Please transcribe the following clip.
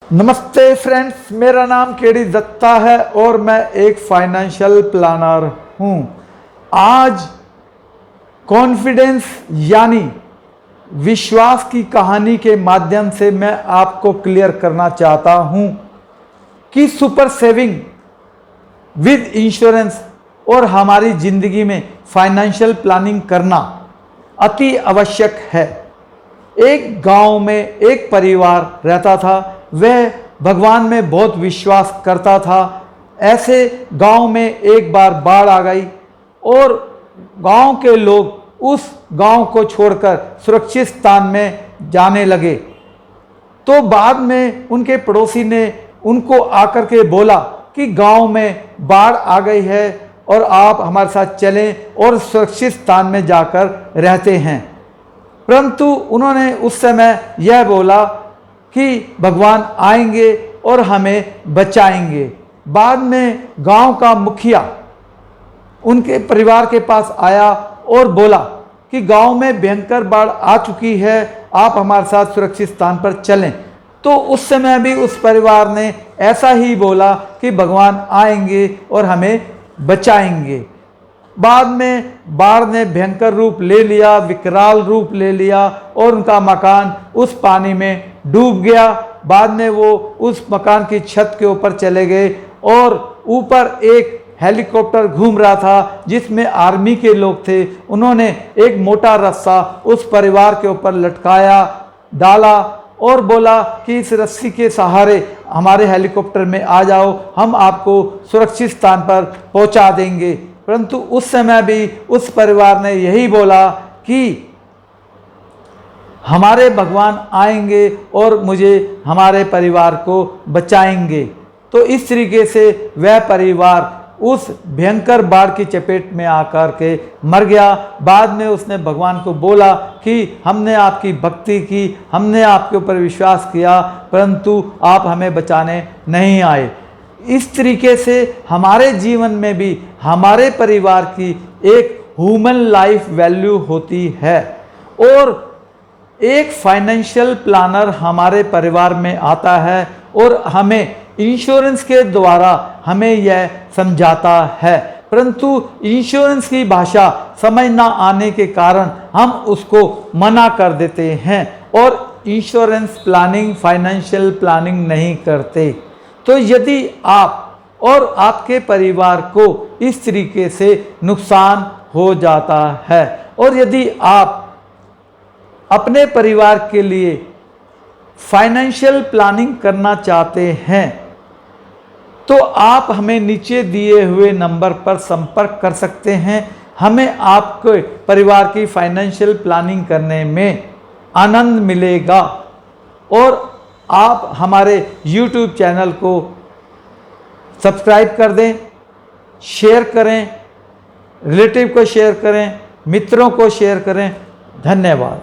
नमस्ते फ्रेंड्स, मेरा नाम केडी दत्ता है और मैं एक फाइनेंशियल प्लानर हूं। आज कॉन्फिडेंस यानी विश्वास की कहानी के माध्यम से मैं आपको क्लियर करना चाहता हूं कि सुपर सेविंग विद इंश्योरेंस और हमारी ज़िंदगी में फाइनेंशियल प्लानिंग करना अति आवश्यक है। एक गांव में एक परिवार रहता था। वह भगवान में बहुत विश्वास करता था। ऐसे गांव में एक बार बाढ़ आ गई और गांव के लोग उस गांव को छोड़कर सुरक्षित स्थान में जाने लगे। तो बाद में उनके पड़ोसी ने उनको आकर के बोला कि गांव में बाढ़ आ गई है और आप हमारे साथ चलें और सुरक्षित स्थान में जाकर रहते हैं। परंतु उन्होंने उस समय यह बोला कि भगवान आएंगे और हमें बचाएंगे। बाद में गांव का मुखिया उनके परिवार के पास आया और बोला कि गांव में भयंकर बाढ़ आ चुकी है, आप हमारे साथ सुरक्षित स्थान पर चलें। तो उस समय भी उस परिवार ने ऐसा ही बोला कि भगवान आएंगे और हमें बचाएंगे। बाद में बाढ़ ने भयंकर रूप ले लिया, विकराल रूप ले लिया और उनका मकान उस पानी में डूब गया। बाद में वो उस मकान की छत के ऊपर चले गए और ऊपर एक हेलीकॉप्टर घूम रहा था जिसमें आर्मी के लोग थे। उन्होंने एक मोटा रस्सा उस परिवार के ऊपर लटकाया, डाला और बोला कि इस रस्सी के सहारे हमारे हेलीकॉप्टर में आ जाओ, हम आपको सुरक्षित स्थान पर पहुंचा देंगे। परंतु उस समय भी उस परिवार ने यही बोला कि हमारे भगवान आएंगे और मुझे हमारे परिवार को बचाएंगे। तो इस तरीके से वह परिवार उस भयंकर बाढ़ की चपेट में आकर के मर गया। बाद में उसने भगवान को बोला कि हमने आपकी भक्ति की, हमने आपके ऊपर विश्वास किया, परंतु आप हमें बचाने नहीं आए। इस तरीके से हमारे जीवन में भी हमारे परिवार की एक ह्यूमन लाइफ वैल्यू होती है और एक फाइनेंशियल प्लानर हमारे परिवार में आता है और हमें इंश्योरेंस के द्वारा हमें यह समझाता है। परंतु इंश्योरेंस की भाषा समझ ना आने के कारण हम उसको मना कर देते हैं और इंश्योरेंस प्लानिंग, फाइनेंशियल प्लानिंग नहीं करते। तो यदि आप और आपके परिवार को इस तरीके से नुकसान हो जाता है और यदि आप अपने परिवार के लिए फाइनेंशियल प्लानिंग करना चाहते हैं तो आप हमें नीचे दिए हुए नंबर पर संपर्क कर सकते हैं। हमें आपके परिवार की फाइनेंशियल प्लानिंग करने में आनंद मिलेगा और आप हमारे YouTube चैनल को सब्सक्राइब कर दें, शेयर करें, रिलेटिव को शेयर करें, मित्रों को शेयर करें। धन्यवाद।